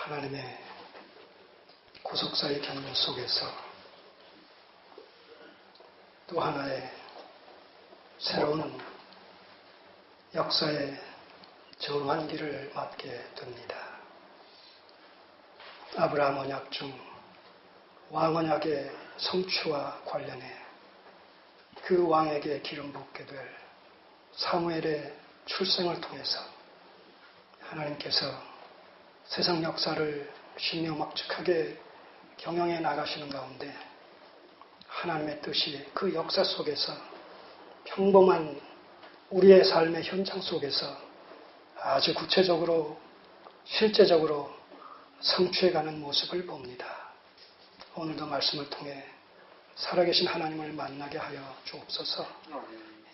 하나님의 구속사의 경륜 속에서 또 하나의 새로운 역사의 전환기를 맞게 됩니다. 아브라함 언약 중 왕언약의 성취와 관련해 그 왕에게 기름 붓게 될 사무엘의 출생을 통해서 하나님께서 세상 역사를 신명막측하게 경영해 나가시는 가운데 하나님의 뜻이 그 역사 속에서 평범한 우리의 삶의 현장 속에서 아주 구체적으로 실제적으로 성취해가는 모습을 봅니다. 오늘도 말씀을 통해 살아계신 하나님을 만나게 하여 주옵소서.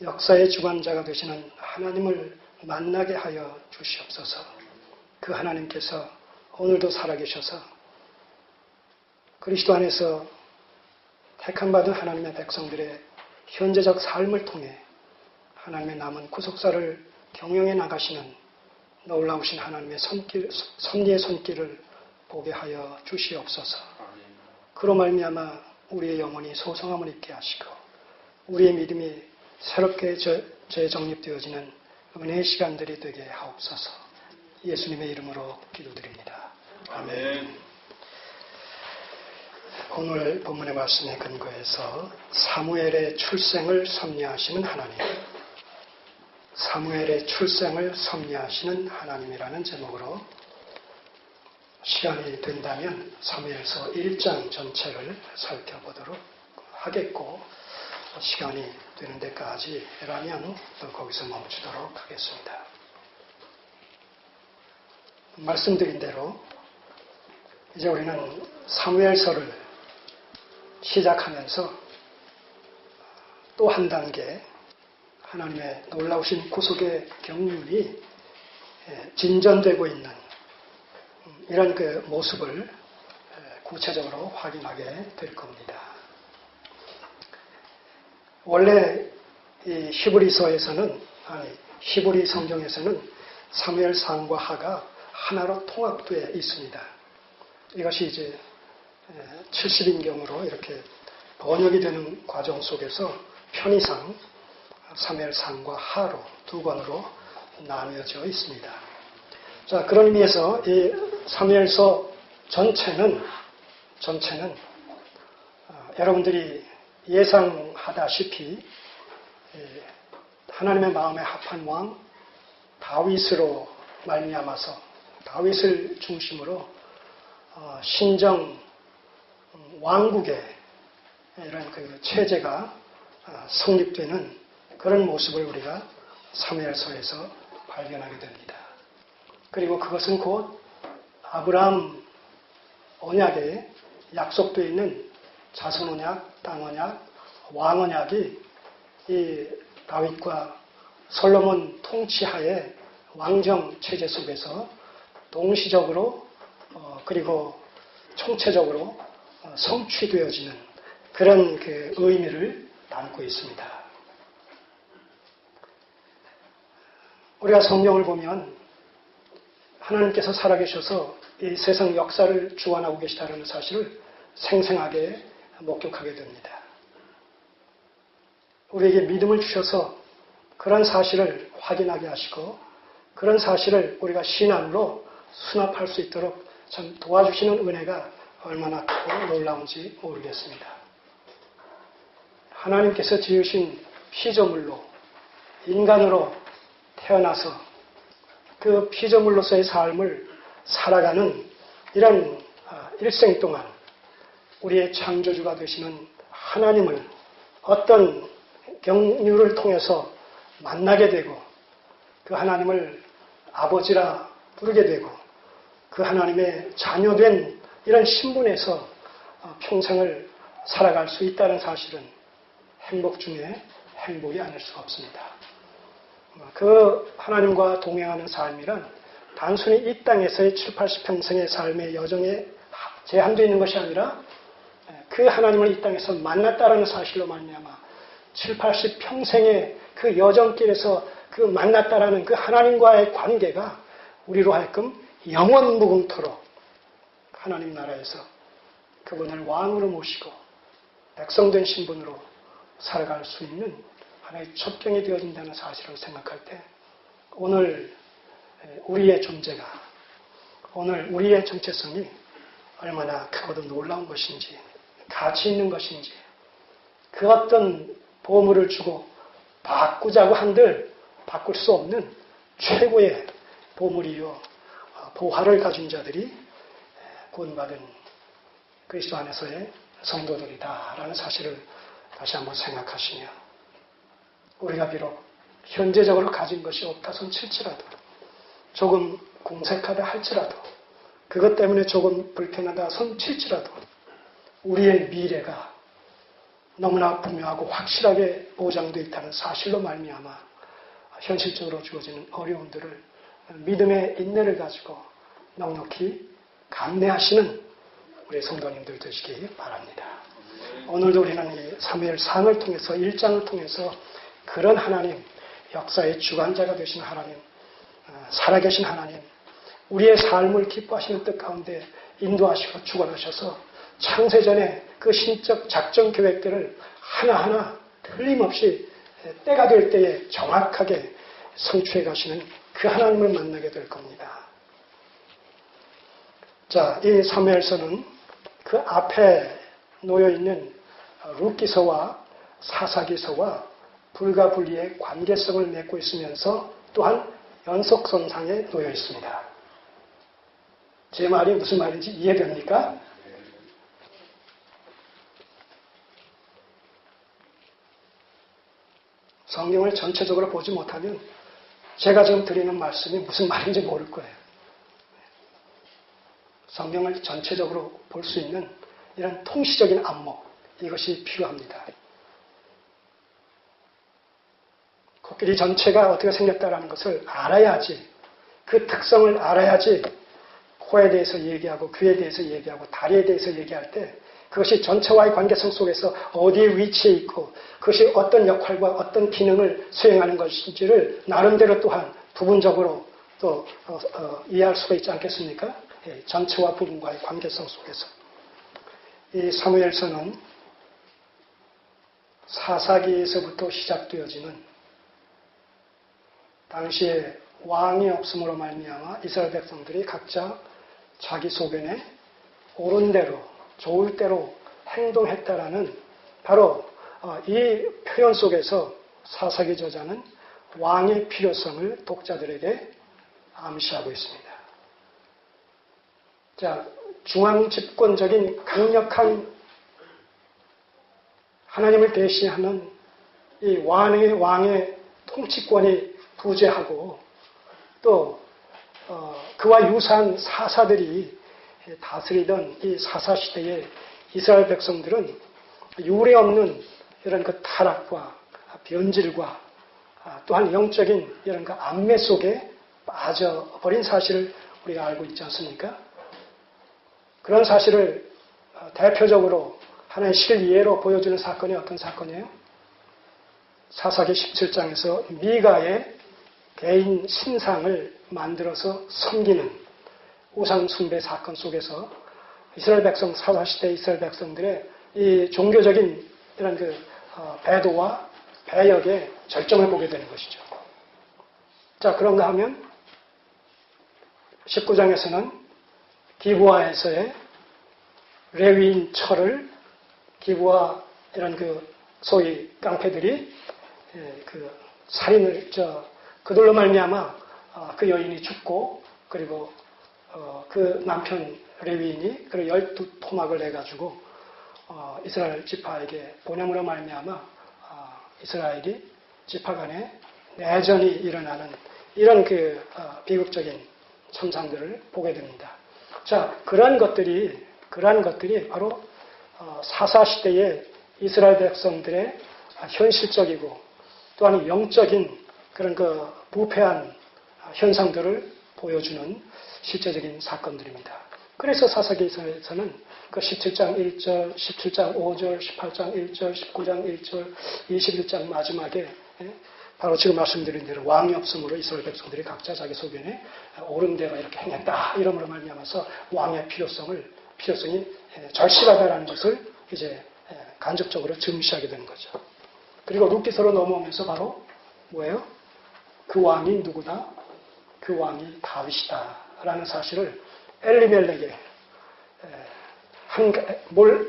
역사의 주관자가 되시는 하나님을 만나게 하여 주시옵소서. 그 하나님께서 오늘도 살아계셔서 그리스도 안에서 택함받은 하나님의 백성들의 현재적 삶을 통해 하나님의 남은 구속사를 경영해 나가시는 놀라우신 하나님의 섭리의 손길을 보게 하여 주시옵소서. 그로 말미암아 우리의 영혼이 소성함을 입게 하시고 우리의 믿음이 새롭게 재정립되어지는 은혜의 시간들이 되게 하옵소서. 예수님의 이름으로 기도드립니다. 아멘. 오늘 본문의 말씀에 근거해서 사무엘의 출생을 섭리하시는 하나님, 사무엘의 출생을 섭리하시는 하나님이라는 제목으로 시간이 된다면 사무엘서 1장 전체를 살펴보도록 하겠고, 시간이 되는 데까지라면 또 거기서 멈추도록 하겠습니다. 말씀드린 대로 이제 우리는 사무엘서를 시작하면서 또 한 단계 하나님의 놀라우신 구속의 경륜이 진전되고 있는 이런 그 모습을 구체적으로 확인하게 될 겁니다. 원래 이 히브리 성경에서는 사무엘상과 하가 하나로 통합되어 있습니다. 이것이 이제 70인경으로 이렇게 번역이 되는 과정 속에서 편의상 사무엘상과 하로 두 권으로 나누어져 있습니다. 자, 그런 의미에서 이 사무엘서 전체는 여러분들이 예상하다시피 하나님의 마음에 합한 왕 다윗으로 말미암아서 다윗을 중심으로 신정 왕국의 이런 그 체제가 성립되는 그런 모습을 우리가 사무엘서에서 발견하게 됩니다. 그리고 그것은 곧 아브라함 언약에 약속되어 있는 자손 언약, 땅 언약, 왕 언약이 이 다윗과 솔로몬 통치하에 왕정 체제 속에서 동시적으로 그리고 총체적으로 성취되어지는 그런 그 의미를 담고 있습니다. 우리가 성경을 보면 하나님께서 살아계셔서 이 세상 역사를 주관하고 계시다는 사실을 생생하게 목격하게 됩니다. 우리에게 믿음을 주셔서 그런 사실을 확인하게 하시고 그런 사실을 우리가 신앙으로 수납할 수 있도록 참 도와주시는 은혜가 얼마나 크고 놀라운지 모르겠습니다. 하나님께서 지으신 피조물로 인간으로 태어나서 그 피조물로서의 삶을 살아가는 이런 일생 동안 우리의 창조주가 되시는 하나님을 어떤 경륜을 통해서 만나게 되고 그 하나님을 아버지라 부르게 되고 그 하나님의 자녀된 이런 신분에서 평생을 살아갈 수 있다는 사실은 행복 중에 행복이 아닐 수가 없습니다. 그 하나님과 동행하는 삶이란 단순히 이 땅에서의 7, 80평생의 삶의 여정에 제한되어 있는 것이 아니라 그 하나님을 이 땅에서 만났다라는 사실로 말미암아 7, 80평생의 그 여정길에서 그 만났다라는 그 하나님과의 관계가 우리로 하여금 영원 무궁토록 하나님 나라에서 그분을 왕으로 모시고 백성된 신분으로 살아갈 수 있는 하나의 첩경이 되어진다는 사실을 생각할 때 오늘 우리의 존재가, 오늘 우리의 정체성이 얼마나 크고도 놀라운 것인지, 가치 있는 것인지, 그 어떤 보물을 주고 바꾸자고 한들 바꿀 수 없는 최고의 보물이요 보화를 가진 자들이 구원받은 그리스도 안에서의 성도들이다라는 사실을 다시 한번 생각하시며, 우리가 비록 현재적으로 가진 것이 없다 손 칠지라도, 조금 궁색하다 할지라도, 그것 때문에 조금 불편하다 손 칠지라도 우리의 미래가 너무나 분명하고 확실하게 보장되어 있다는 사실로 말미암아 현실적으로 주어지는 어려움들을 믿음의 인내를 가지고 넉넉히 감내하시는 우리 성도님들 되시기 바랍니다. 오늘도 우리는 이 사무엘상을 통해서 1장을 통해서 그런 하나님, 역사의 주관자가 되신 하나님, 살아계신 하나님, 우리의 삶을 기뻐하시는 뜻 가운데 인도하시고 주관하셔서 창세전에 그 신적 작전 계획들을 하나하나 틀림없이 때가 될 때에 정확하게 성취해 가시는 그 하나님을 만나게 될 겁니다. 자, 이 사무엘서는 그 앞에 놓여있는 룻기서와 사사기서와 불가분리의 관계성을 맺고 있으면서 또한 연속선상에 놓여 있습니다. 제 말이 무슨 말인지 이해됩니까? 성경을 전체적으로 보지 못하면 제가 지금 드리는 말씀이 무슨 말인지 모를 거예요. 성경을 전체적으로 볼 수 있는 이런 통시적인 안목, 이것이 필요합니다. 코끼리 전체가 어떻게 생겼다는 것을 알아야지, 그 특성을 알아야지 코에 대해서 얘기하고 귀에 대해서 얘기하고 다리에 대해서 얘기할 때 그것이 전체와의 관계성 속에서 어디에 위치해 있고 그것이 어떤 역할과 어떤 기능을 수행하는 것인지를 나름대로 또한 부분적으로 또 이해할 수가 있지 않겠습니까? 예, 전체와 부분과의 관계성 속에서. 이 사무엘서는 사사기에서부터 시작되어지는 당시에 왕이 없음으로 말미암아 이스라엘 백성들이 각자 자기 소견에 옳은 대로 좋을 대로 행동했다라는 바로 이 표현 속에서 사사기 저자는 왕의 필요성을 독자들에게 암시하고 있습니다. 자, 중앙 집권적인 강력한 하나님을 대신하는 이 왕의 통치권이 부재하고 또 그와 유사한 사사들이 다스리던 이 사사시대의 이스라엘 백성들은 유례없는 이런 그 타락과 변질과 또한 영적인 이런 그 안매 속에 빠져버린 사실을 우리가 알고 있지 않습니까? 그런 사실을 대표적으로 하나의 실예로 보여주는 사건이 어떤 사건이에요? 사사기 17장에서 미가의 개인 신상을 만들어서 섬기는 우상 숭배 사건 속에서 이스라엘 백성, 사사시대 이스라엘 백성들의 이 종교적인 이런 그 배도와 배역의 절정을 보게 되는 것이죠. 자, 그런가 하면 19장에서는 기브아에서의 레위인 철을 기브아 이런 그 소위 깡패들이 그 살인을 그들로 말미암아 그 여인이 죽고 그리고 그 남편 레위인이 그 12토막을 내가지고 이스라엘 지파에게 보냄으로 말미암아 이스라엘이 지파 간에 내전이 일어나는 이런 그 비극적인 참상들을 보게 됩니다. 자, 그러한 것들이 바로 사사시대의 이스라엘 백성들의 현실적이고 또한 영적인 그런 그 부패한 현상들을 보여주는 실제적인 사건들입니다. 그래서 사사기에서는 그 17장 1절, 17장 5절, 18장 1절, 19장 1절, 21장 마지막에 바로 지금 말씀드린 대로 왕이 없으므로 이스라엘 백성들이 각자 자기 소견에 옳은 대로 이렇게 행했다. 이러므로 말미암아서 왕의 필요성이 절실하다라는 것을 이제 간접적으로 증시하게 되는 거죠. 그리고 룻기서로 넘어오면서 바로 뭐예요? 그 왕이 누구다? 그 왕이 다윗이다. 라는 사실을 엘리멜렉의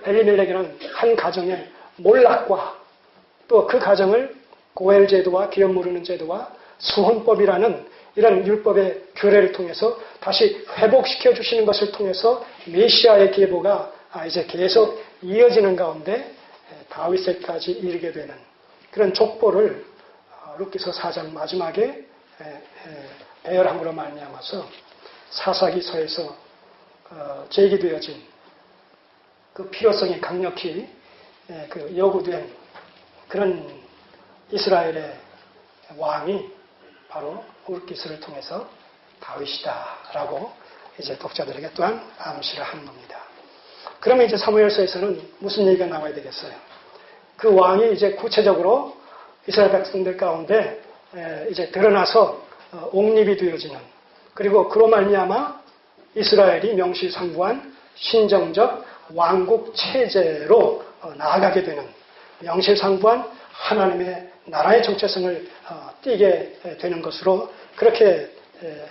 엘리멜렉이라는 한 가정의 몰락과 또 그 가정을 고엘 제도와 기업 모르는 제도와 수헌법이라는 이런 율법의 교례를 통해서 다시 회복시켜 주시는 것을 통해서 메시아의 계보가 이제 계속 이어지는 가운데 다윗에까지 이르게 되는 그런 족보를 룻기서 4장 마지막에 배열함으로 말미암아서 사사기서에서 제기되어진 그 필요성이 강력히 그 요구된 그런 이스라엘의 왕이 바로 룻기서를 통해서 다윗이다라고 이제 독자들에게 또한 암시를 하는 겁니다. 그러면 이제 사무엘서에서는 무슨 얘기가 나와야 되겠어요? 그 왕이 이제 구체적으로 이스라엘 백성들 가운데 이제 드러나서 옹립이 되어지는 그리고 그로 말미암아 이스라엘이 명실상부한 신정적 왕국 체제로 나아가게 되는 명실상부한 하나님의 나라의 정체성을 띠게 되는 것으로 그렇게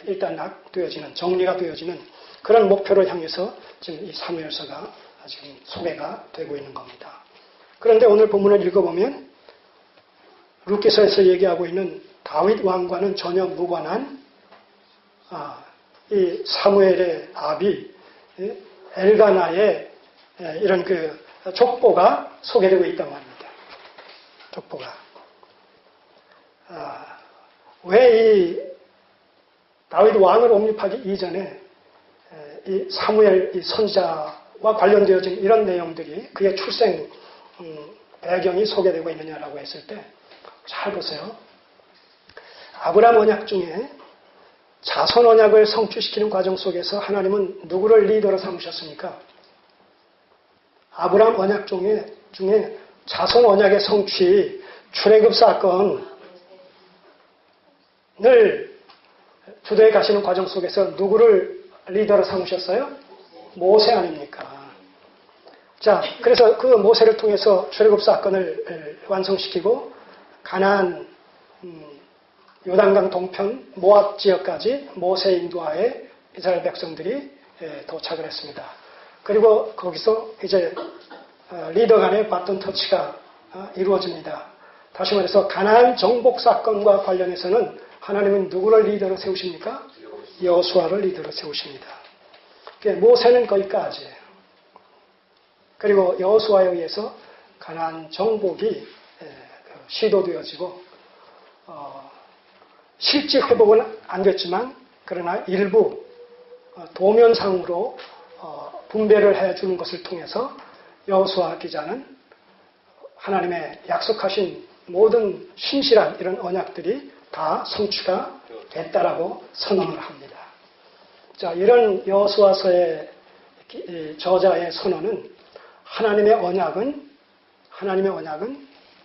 일단 되어지는 정리가 되어지는 그런 목표를 향해서 지금 이 사무엘서가 지금 소개가 되고 있는 겁니다. 그런데 오늘 본문을 읽어보면 룻기서에서 얘기하고 있는 다윗 왕과는 전혀 무관한 이 사무엘의 아비 엘가나의 이런 그 족보가 소개되고 있단 말입니다. 족보가. 왜 이 다윗 왕을 옹립하기 이전에 이 사무엘 이 선지자와 관련되어진 이런 내용들이 그의 출생 배경이 소개되고 있느냐라고 했을 때 잘 보세요. 아브라함 언약 중에 자손 언약을 성취시키는 과정 속에서 하나님은 누구를 리더로 삼으셨습니까? 아브라함 언약 중에 자손 언약의 성취, 출애굽 사건을 주도해 가시는 과정 속에서 누구를 리더로 삼으셨어요? 모세 아닙니까? 자, 그래서 그 모세를 통해서 출애굽 사건을 완성시키고 가나안 요단강 동편 모압 지역까지 모세 인도하에 이스라엘 백성들이 도착을 했습니다. 그리고 거기서 이제 리더 간의 바톤 터치가 이루어집니다. 다시 말해서 가나안 정복 사건과 관련해서는 하나님은 누구를 리더로 세우십니까? 여호수아를 리더로 세우십니다. 모세는 거기까지예요. 그리고 여호수아에 의해서 가나안 정복이 시도되어지고 실제 회복은 안 됐지만 그러나 일부 도면상으로 분배를 해주는 것을 통해서 여호수아 기자는 하나님의 약속하신 모든 신실한 이런 언약들이 다 성취가 됐다라고 선언을 합니다. 자, 이런 여호수아서의 저자의 선언은 하나님의 언약은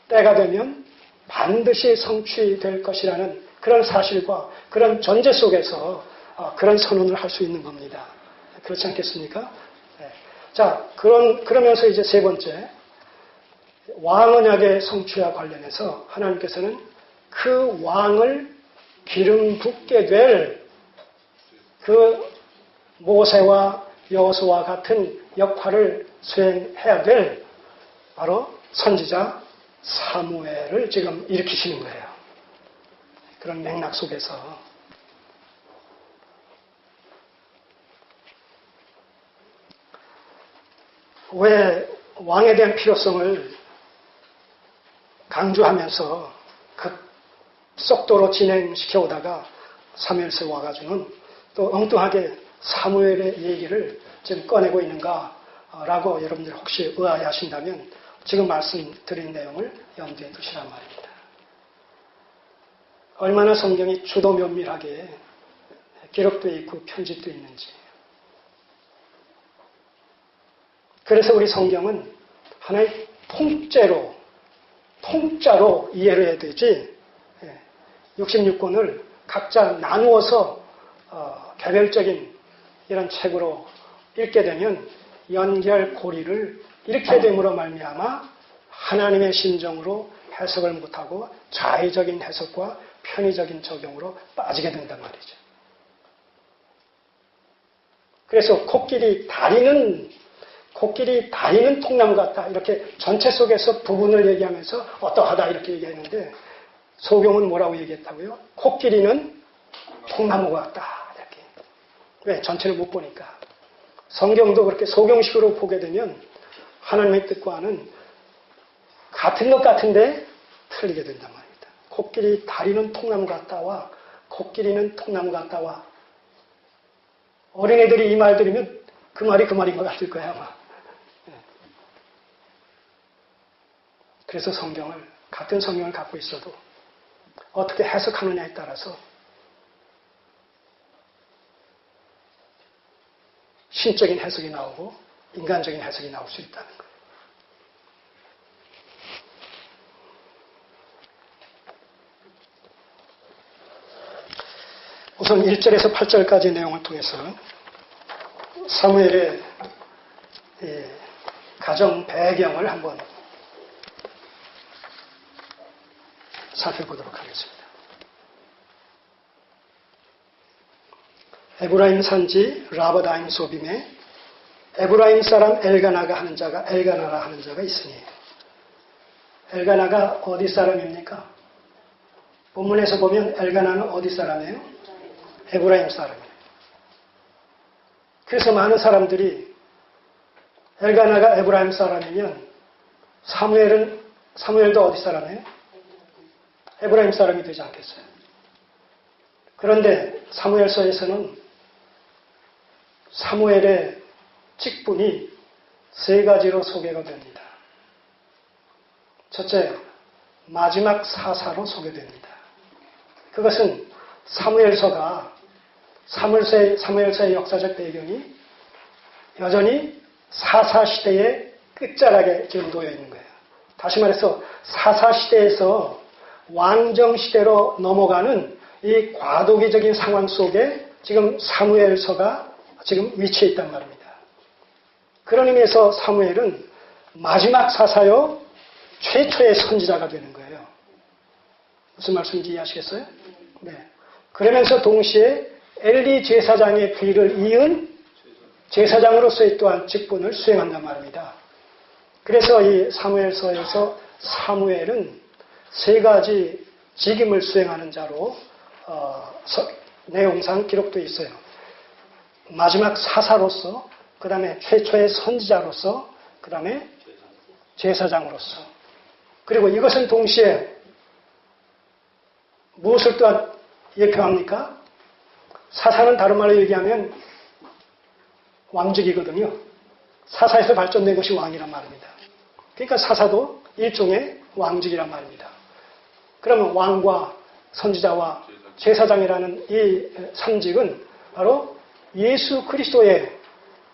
때가 되면 반드시 성취될 것이라는 그런 사실과 그런 전제 속에서 그런 선언을 할 수 있는 겁니다. 그렇지 않겠습니까? 네. 자, 그러면서 이제 세 번째, 왕언약의 성취와 관련해서 하나님께서는 그 왕을 기름 붓게 될 그 모세와 여호수아와 같은 역할을 수행해야 될 바로 선지자 사무엘을 지금 일으키시는 거예요. 그런 맥락 속에서 왜 왕에 대한 필요성을 강조하면서 급속도로 진행시켜 오다가 사무엘서에 와가지고는 또 엉뚱하게 사무엘의 얘기를 지금 꺼내고 있는가라고 여러분들 혹시 의아해하신다면 지금 말씀드린 내용을 염두에 두시란 말입니다. 얼마나 성경이 주도 면밀하게 기록되어 있고 편집되어 있는지. 그래서 우리 성경은 하나의 통짜로 이해를 해야 되지 66권을 각자 나누어서 개별적인 이런 책으로 읽게 되면 연결고리를 잃게 됨으로 말미암아 하나님의 심정으로 해석을 못하고 자의적인 해석과 편의적인 적용으로 빠지게 된단 말이죠. 그래서 코끼리 다리는 통나무 같다. 이렇게 전체 속에서 부분을 얘기하면서 어떠하다 이렇게 얘기했는데 소경은 뭐라고 얘기했다고요? 코끼리는 통나무 같다. 이렇게. 왜? 전체를 못 보니까. 성경도 그렇게 소경식으로 보게 되면 하나님의 뜻과는 같은 것 같은데 틀리게 된단 말입니다. 코끼리 다리는 통나무 같다와 코끼리는 통나무 같다와 어린애들이 이 말 들으면 그 말이 그 말인 것 같을 거야 아마. 그래서 같은 성경을 갖고 있어도 어떻게 해석하느냐에 따라서 신적인 해석이 나오고 인간적인 해석이 나올 수 있다는 거예요. 우선 1절에서 8절까지 내용을 통해서 사무엘의 가정 배경을 한번 살펴보도록 하겠습니다. 에브라임 산지 라바다임 소빔에 에브라임 사람 엘가나라 하는 자가 있으니 엘가나가 어디 사람입니까? 본문에서 보면 엘가나는 어디 사람이에요? 에브라임 사람이에요. 그래서 많은 사람들이 엘가나가 에브라임 사람이면 사무엘도 어디 사람이에요? 에브라임 사람이 되지 않겠어요? 그런데 사무엘서에서는 사무엘의 직분이 세 가지로 소개가 됩니다. 첫째, 마지막 사사로 소개됩니다. 그것은 사무엘서의 역사적 배경이 여전히 사사시대의 끝자락에 지금 놓여 있는 거예요. 다시 말해서 사사시대에서 왕정시대로 넘어가는 이 과도기적인 상황 속에 지금 사무엘서가 지금 위치해 있단 말입니다. 그런 의미에서 사무엘은 마지막 사사요 최초의 선지자가 되는 거예요. 무슨 말씀인지 이해하시겠어요? 네. 그러면서 동시에 엘리 제사장의 뒤를 이은 제사장으로서의 또한 직분을 수행한단 말입니다. 그래서 이 사무엘서에서 사무엘은 세 가지 직임을 수행하는 자로 내용상 기록되어 있어요. 마지막 사사로서, 그 다음에 최초의 선지자로서, 그 다음에 제사장으로서. 그리고 이것은 동시에 무엇을 또한 예표합니까? 사사는 다른 말로 얘기하면 왕직이거든요. 사사에서 발전된 것이 왕이란 말입니다. 그러니까 사사도 일종의 왕직이란 말입니다. 그러면 왕과 선지자와 제사장이라는 이 삼직은 바로 예수 그리스도의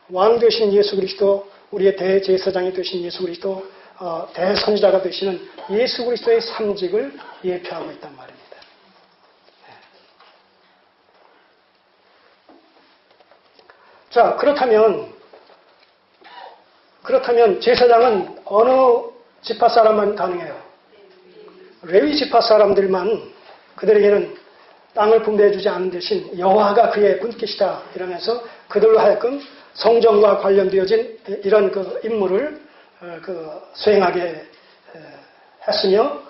왕 되신 예수 그리스도, 우리의 대제사장이 되신 예수 그리스도, 대선지자가 되시는 예수 그리스도의 삼직을 예표하고 있단 말입니다. 자, 그렇다면 제사장은 어느 지파 사람만 가능해요? 레위 지파 사람들만. 그들에게는 땅을 분배해주지 않은 대신 여호와가 그의 분깃이다 이러면서 그들로 하여금 성전과 관련되어진 이런 그 임무를 수행하게 했으며,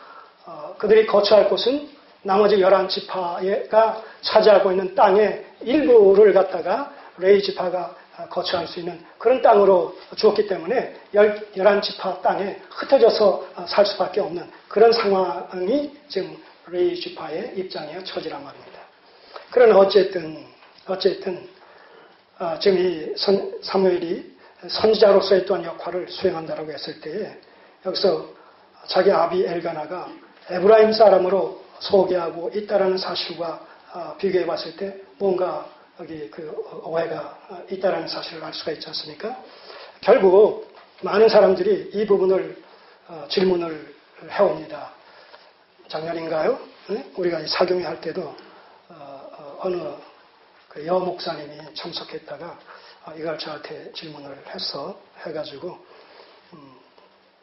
그들이 거처할 곳은 나머지 11지파가 차지하고 있는 땅의 일부를 갖다가 레위 지파가 거처할 수 있는 그런 땅으로 주었기 때문에 11지파 땅에 흩어져서 살 수밖에 없는 그런 상황이 지금 레위 지파의 입장이야 처지란 말입니다. 그러나 어쨌든 지금 이 사무엘이 선지자로서의 또한 역할을 수행한다라고 했을 때에 여기서 자기 아비 엘가나가 에브라임 사람으로 소개하고 있다라는 사실과 비교해 봤을 때 뭔가 여기 오해가 있다라는 사실을 알 수가 있지 않습니까? 결국 많은 사람들이 이 부분을 질문을 해옵니다. 작년인가요? 우리가 이 사경회 할 때도 어느 그 여 목사님이 참석했다가 이걸 저한테 질문을 해가지고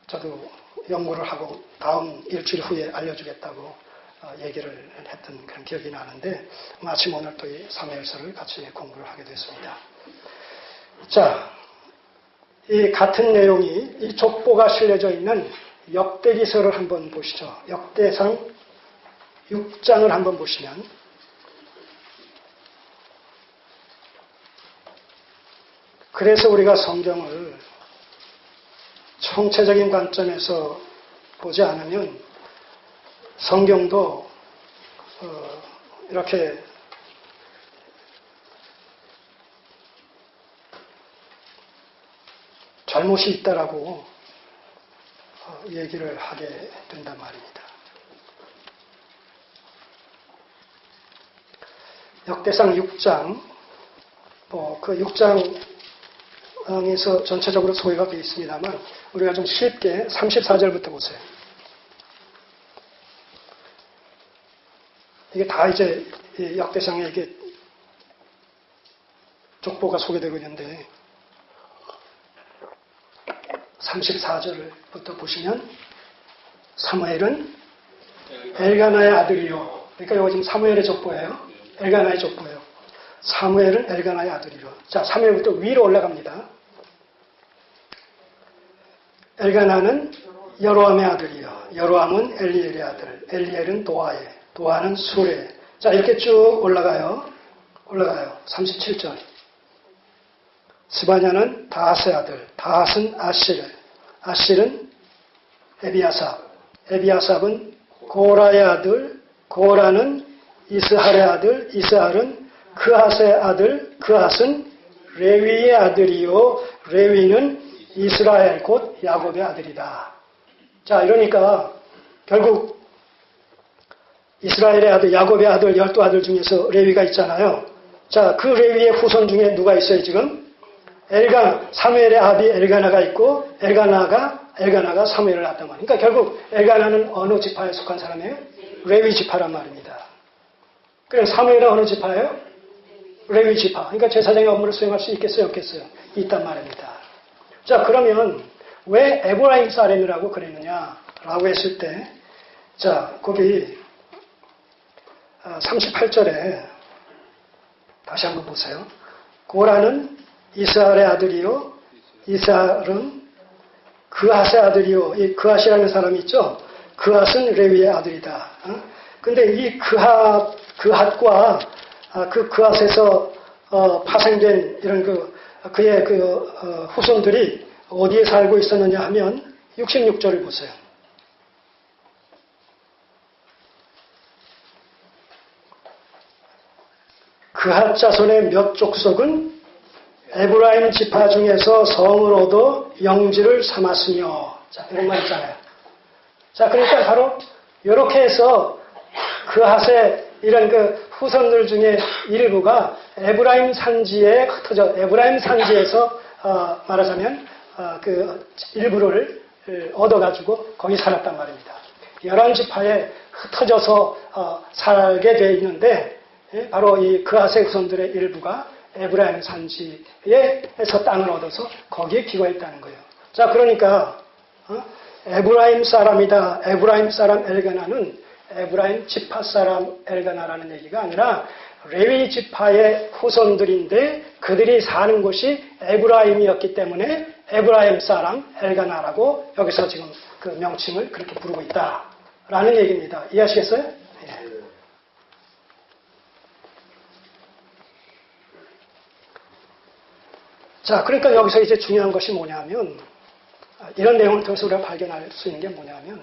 저도 연구를 하고 다음 일주일 후에 알려주겠다고 얘기를 했던 그런 기억이 나는데 마침 오늘 또 이 사무엘서를 같이 공부를 하게 됐습니다. 자, 이 같은 내용이 이 족보가 실려져 있는 역대기서를 한번 보시죠. 역대상 6장을 한번 보시면 그래서 우리가 성경을 총체적인 관점에서 보지 않으면 성경도 이렇게 잘못이 있다라고 얘기를 하게 된단 말입니다. 역대상 6장, 그 6장에서 전체적으로 소개가 되어 있습니다만 우리가 좀 쉽게 34절부터 보세요. 이게 다 이제 역대상에 이게 족보가 소개되고 있는데 34절부터 보시면 사무엘은 엘가나의 아들이요. 그러니까 이거 지금 사무엘의 족보예요. 엘가나의 족보예요. 사무엘은 엘가나의 아들이요. 자, 사무엘부터 위로 올라갑니다. 엘가나는 여로함의 아들이요. 여로함은 엘리엘의 아들. 엘리엘은 도아의. 도아는 수레. 자, 이렇게 쭉 올라가요. 37절. 스바냐는 다핫의 아들. 다핫은 아실. 아실은 에비아삽. 에비아삽은 고라의 아들. 고라는 이스할의 아들. 이스할은 그핫의 아들. 그핫은 레위의 아들이요. 레위는 이스라엘 곧 야곱의 아들이다. 자, 이러니까 결국 이스라엘의 아들, 야곱의 아들, 12아들 중에서 레위가 있잖아요. 자, 그 레위의 후손 중에 누가 있어요, 지금? 엘가나, 사무엘의 아비 엘가나가 있고, 엘가나가 사무엘을 낳았단 말이에요. 그러니까 결국 엘가나는 어느 지파에 속한 사람이에요? 레위 지파란 말입니다. 그럼 사무엘은 어느 지파예요? 레위 지파. 그러니까 제사장의 업무를 수행할 수 있겠어요, 없겠어요? 있단 말입니다. 자, 그러면 왜 에브라임 사람이라고 그랬느냐라고 했을 때, 자, 거기 38절에 다시 한번 보세요. 고라는 이스할의 아들이요. 이스할은 그핫의 아들이요. 이 그핫이라는 사람이 있죠. 그핫은 레위의 아들이다. 근데 이 그핫과 그 그핫에서 파생된 이런 그의 후손들이 어디에 살고 있었느냐 하면 66절을 보세요. 그핫 자손의 몇 족속은 에브라임 지파 중에서 성을 얻어 영지를 삼았으며. 자, 이런 말 있잖아요. 자, 그러니까 바로 이렇게 해서 그핫의 이런 후손들 중에 일부가 에브라임 산지에 흩어져, 에브라임 산지에서 말하자면 그 일부를 얻어가지고 거기 살았단 말입니다. 11지파에 흩어져서 살게 돼 있는데 바로 이 그핫의 후손들의 일부가 에브라임 산지에서 땅을 얻어서 거기에 기거했다는 거예요. 자, 그러니까 에브라임 사람이다. 에브라임 사람 엘가나는 에브라임 지파 사람 엘가나라는 얘기가 아니라 레위 지파의 후손들인데 그들이 사는 곳이 에브라임이었기 때문에 에브라임 사람 엘가나라고 여기서 지금 그 명칭을 그렇게 부르고 있다라는 얘기입니다. 이해하시겠어요? 예. 자, 그러니까 여기서 이제 중요한 것이 뭐냐면 이런 내용을 통해서 우리가 발견할 수 있는 게 뭐냐면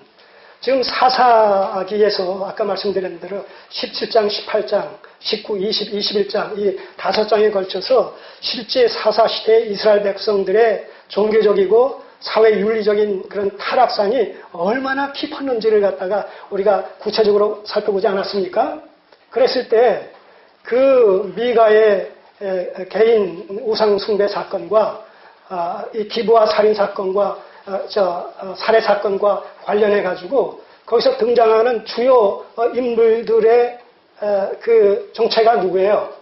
지금 사사기에서 아까 말씀드린 대로 17장, 18장, 19, 20, 21장 이 5장에 걸쳐서 실제 사사시대의 이스라엘 백성들의 종교적이고 사회윤리적인 그런 타락상이 얼마나 깊었는지를 갖다가 우리가 구체적으로 살펴보지 않았습니까? 그랬을 때 그 미가의 개인 우상 숭배 사건과 이 기부와 살인 사건과 살해 사건과 관련해 가지고 거기서 등장하는 주요 인물들의 그 정체가 누구예요?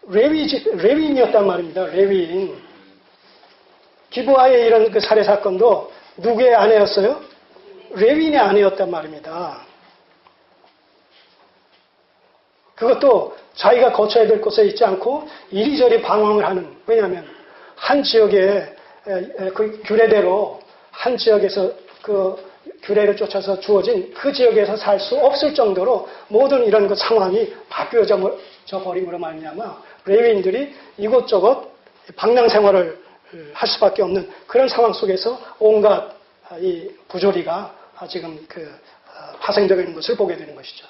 레위인이었단 말입니다. 레위인. 기브아의 이런 그 살해 사건도 누구의 아내였어요? 레위인의 아내였단 말입니다. 그것도 자기가 거쳐야 될 곳에 있지 않고 이리저리 방황을 하는, 왜냐하면 한 지역에 그 규례대로 한 지역에서 그 규례를 쫓아서 주어진 그 지역에서 살 수 없을 정도로 모든 이런 그 상황이 바뀌어져 버림으로 말미암아 레위인들이 이곳저곳 방랑 생활을 할 수밖에 없는 그런 상황 속에서 온갖 이 부조리가 지금 파생되고 있는 것을 보게 되는 것이죠.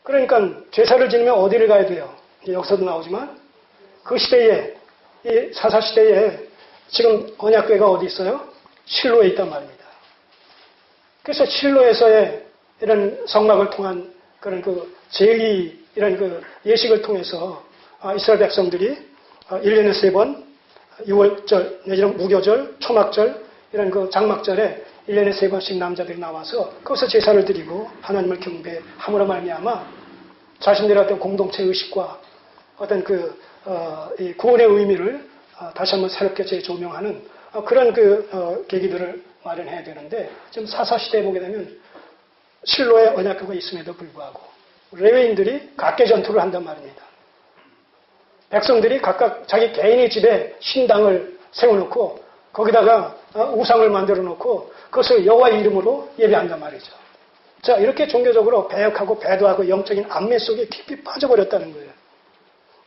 그러니까 제사를 지내면 어디를 가야 돼요? 여기서도 나오지만 그 시대에, 이 사사시대에 지금 언약궤가 어디 있어요? 실로에 있단 말입니다. 그래서 실로에서의 이런 성막을 통한 그런 그 제의, 이런 그 예식을 통해서 이스라엘 백성들이 1년에 3번 6월절, 내지는 무교절, 초막절, 이런 그 장막절에 1년에 3번씩 남자들이 나와서 거기서 제사를 드리고 하나님을 경배함으로 말미암아 자신들의 어떤 공동체 의식과 어떤 이 구원의 의미를 다시 한번 새롭게 재조명하는 그런 계기들을 마련해야 되는데, 지금 사사시대에 보게 되면 실로의 언약궤가 있음에도 불구하고 레위인들이 각계 전투를 한단 말입니다. 백성들이 각각 자기 개인의 집에 신당을 세워놓고 거기다가 우상을 만들어 놓고 그것을 여호와의 이름으로 예배한단 말이죠. 자, 이렇게 종교적으로 배역하고 배도하고 영적인 안매 속에 깊이 빠져버렸다는 거예요.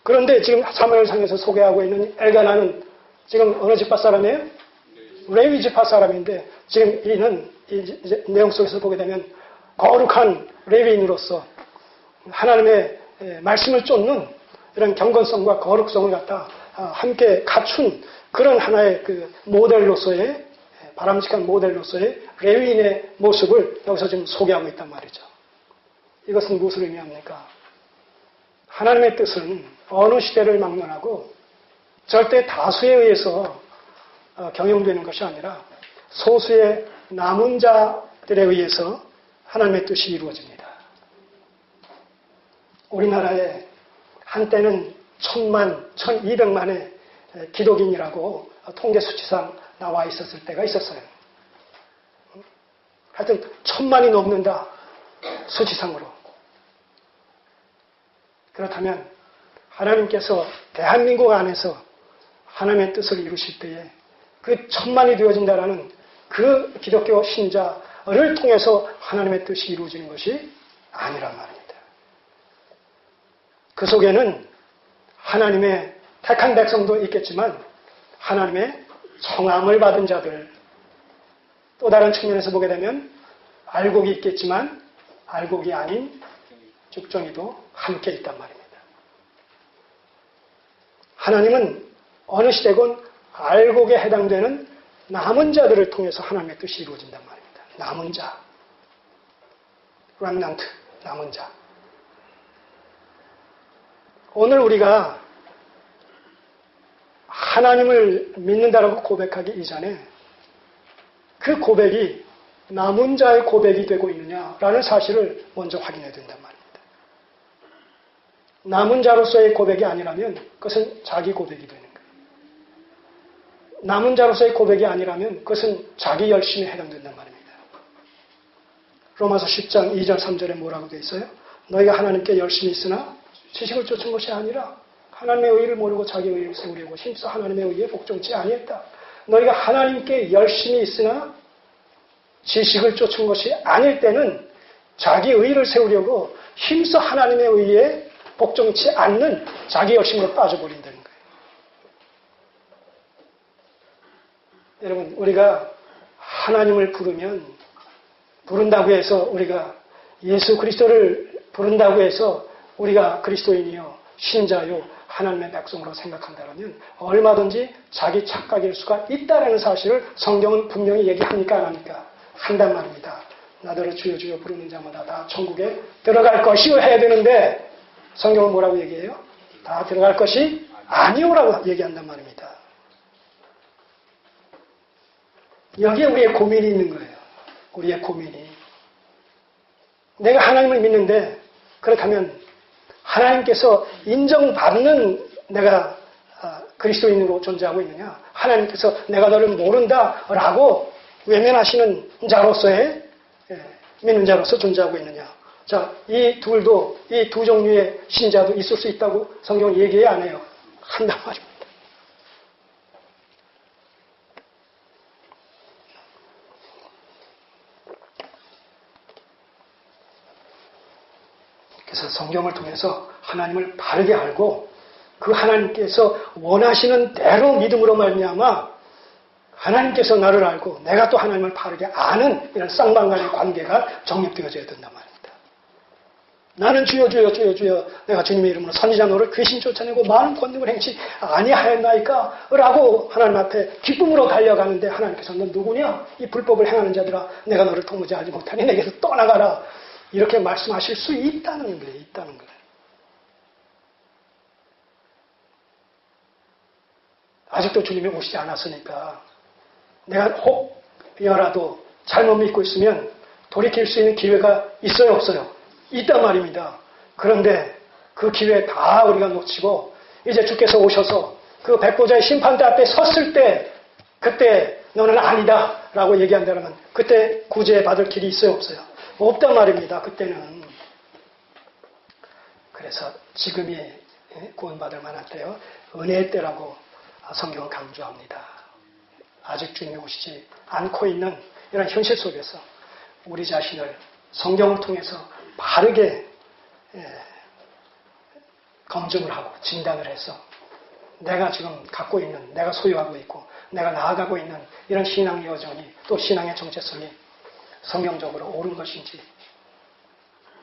그런데 지금 사무엘상에서 소개하고 있는 엘가나는 지금 어느 집파 사람이에요? 레위 집파 사람인데, 지금 이는 이 내용 속에서 보게 되면 거룩한 레위인으로서 하나님의 말씀을 쫓는 이런 경건성과 거룩성을 갖다 함께 갖춘 그런 하나의 그 모델로서의, 바람직한 모델로서의 레위인의 모습을 여기서 지금 소개하고 있단 말이죠. 이것은 무엇을 의미합니까? 하나님의 뜻은 어느 시대를 막론하고 절대 다수에 의해서 경영되는 것이 아니라 소수의 남은 자들에 의해서 하나님의 뜻이 이루어집니다. 우리나라에 한때는 1000만, 1200만의 기독인이라고 통계 수치상 나와 있었을 때가 있었어요. 하여튼 1000만이 넘는다, 수치상으로. 그렇다면 하나님께서 대한민국 안에서 하나님의 뜻을 이루실 때에 그 1000만이 되어진다라는 그 기독교 신자를 통해서 하나님의 뜻이 이루어지는 것이 아니란 말입니다. 그 속에는 하나님의 택한 백성도 있겠지만 하나님의 청함을 받은 자들, 또 다른 측면에서 보게 되면 알곡이 있겠지만 알곡이 아닌 죽정이도 함께 있단 말입니다. 하나님은 어느 시대건 알곡에 해당되는 남은 자들을 통해서 하나님의 뜻이 이루어진단 말입니다. 남은 자, 렘넌트, 남은 자. 오늘 우리가 하나님을 믿는다라고 고백하기 이전에 그 고백이 남은 자의 고백이 되고 있느냐라는 사실을 먼저 확인해야 된단 말입니다. 남은 자로서의 고백이 아니라면 그것은 자기 고백이 되는 거예요. 남은 자로서의 고백이 아니라면 그것은 자기 열심에 해당된단 말입니다. 로마서 10장 2절 3절에 뭐라고 되어 있어요? 너희가 하나님께 열심히 있으나 지식을 쫓은 것이 아니라 하나님의 의의를 모르고 자기 의의를 세우려고 힘써 하나님의 의의에 복종치 아니했다. 너희가 하나님께 열심히 있으나 지식을 쫓은 것이 아닐 때는 자기 의의를 세우려고 힘써 하나님의 의의에 복종치 않는 자기 열심으로 빠져버린다는 거예요. 여러분, 우리가 하나님을 부른다고 해서 우리가 예수 그리스도를 부른다고 해서 우리가 그리스도인이요, 신자요, 하나님의 백성으로 생각한다면 얼마든지 자기 착각일 수가 있다는 사실을 성경은 분명히 얘기합니까? 안 합니까? 한단 말입니다. 나더러 주여 주여 부르는 자마다 다 천국에 들어갈 것이요 해야 되는데 성경은 뭐라고 얘기해요? 다 들어갈 것이 아니오라고 얘기한단 말입니다. 여기에 우리의 고민이 있는 거예요. 우리의 고민이. 내가 하나님을 믿는데 그렇다면 하나님께서 인정받는 내가 그리스도인으로 존재하고 있느냐? 하나님께서 내가 너를 모른다라고 외면하시는 자로서의 믿는 자로서 존재하고 있느냐? 자, 이 둘도 이 두 종류의 신자도 있을 수 있다고 성경은 얘기 안 해요. 한단 말입니다. 그래서 성경을 통해서 하나님을 바르게 알고 그 하나님께서 원하시는 대로 믿음으로 말미암아 하나님께서 나를 알고 내가 또 하나님을 바르게 아는 이런 쌍방간의 관계가 정립되어져야 된단 말입니다. 나는 주여 주여 주여 주여 내가 주님의 이름으로 선지자 노를 귀신 쫓아내고 많은 권능을 행치 아니하였나이까 라고 하나님 앞에 기쁨으로 달려가는데 하나님께서 넌 누구냐? 이 불법을 행하는 자들아 내가 너를 도무지 못하니 내게서 떠나가라. 이렇게 말씀하실 수 있다는 거예요. 있다는 거예요. 아직도 주님이 오시지 않았으니까 내가 혹여라도 잘못 믿고 있으면 돌이킬 수 있는 기회가 있어요? 없어요? 있단 말입니다. 그런데 그 기회 다 우리가 놓치고 이제 주께서 오셔서 그 백보자의 심판대 앞에 섰을 때 그때 너는 아니다 라고 얘기한다면 그때 구제받을 길이 있어요? 없어요? 없단 말입니다. 그때는. 그래서 지금이 구원받을 만한 때요. 은혜의 때라고 성경은 강조합니다. 아직 주님이 오시지 않고 있는 이런 현실 속에서 우리 자신을 성경을 통해서 바르게 검증을 하고 진단을 해서 내가 지금 갖고 있는, 내가 소유하고 있고 내가 나아가고 있는 이런 신앙의 여정이 또 신앙의 정체성이 성경적으로 옳은 것인지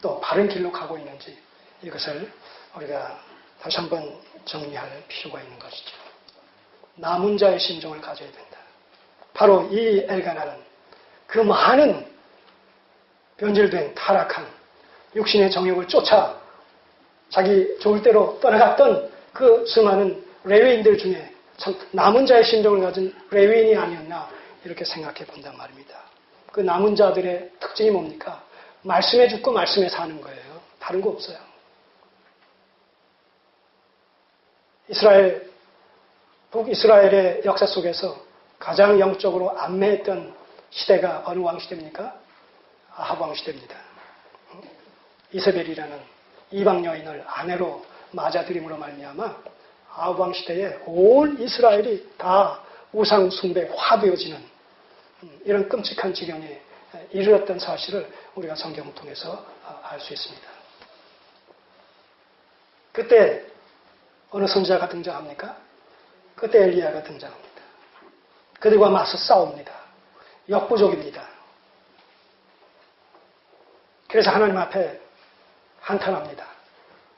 또 바른 길로 가고 있는지 이것을 우리가 다시 한번 정리할 필요가 있는 것이죠. 남은 자의 심정을 가져야 된다. 바로 이 엘가나는 그 많은 변질된 타락한 육신의 정욕을 쫓아 자기 좋을 대로 떠나갔던 그 수많은 레위인들 중에 참 남은 자의 심정을 가진 레위인이 아니었나 이렇게 생각해 본단 말입니다. 그 남은 자들의 특징이 뭡니까? 말씀에 죽고 말씀에 사는 거예요. 다른 거 없어요. 북이스라엘의 역사 속에서 가장 영적으로 안매했던 시대가 어느 왕시대입니까? 아합 왕시대입니다. 이세벨이라는 이방 여인을 아내로 맞아들임으로 말미암아 아합 왕시대에 온 이스라엘이 다 우상 숭배에 화되어지는 이런 끔찍한 지경에 이르렀던 사실을 우리가 성경을 통해서 알 수 있습니다. 그때 어느 선지자가 등장합니까? 그때 엘리야가 등장합니다. 그들과 맞서 싸웁니다. 역부족입니다. 그래서 하나님 앞에 한탄합니다.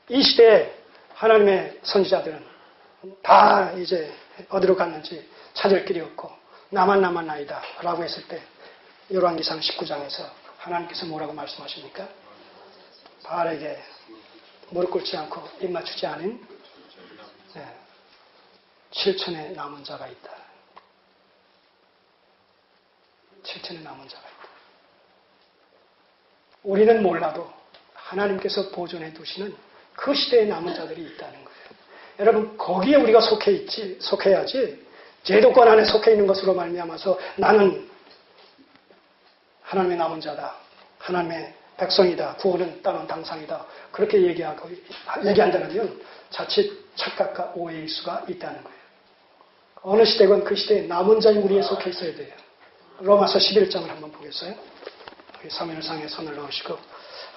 이 시대에 하나님의 선지자들은 다 이제 어디로 갔는지 찾을 길이 없고 나만 나이다 라고 했을 때 열왕기상 19장에서 하나님께서 뭐라고 말씀하십니까? 바알에게 무릎 꿇지 않고 입 맞추지 않은 7천의 남은 자가 있다. 7천의 남은 자가 있다. 우리는 몰라도 하나님께서 보존해 두시는 그 시대의 남은 자들이 있다는 거예요. 여러분 거기에 우리가 속해야지 제도권 안에 속해 있는 것으로 말미암아서 나는 하나님의 남은 자다. 하나님의 백성이다. 구원은 따른 당상이다. 그렇게 얘기한다면 자칫 착각과 오해일 수가 있다는 거예요. 어느 시대건 그 시대에 남은 자인 우리에 속해 있어야 돼요. 로마서 11장을 한번 보겠어요? 사무엘상에 손을 넣으시고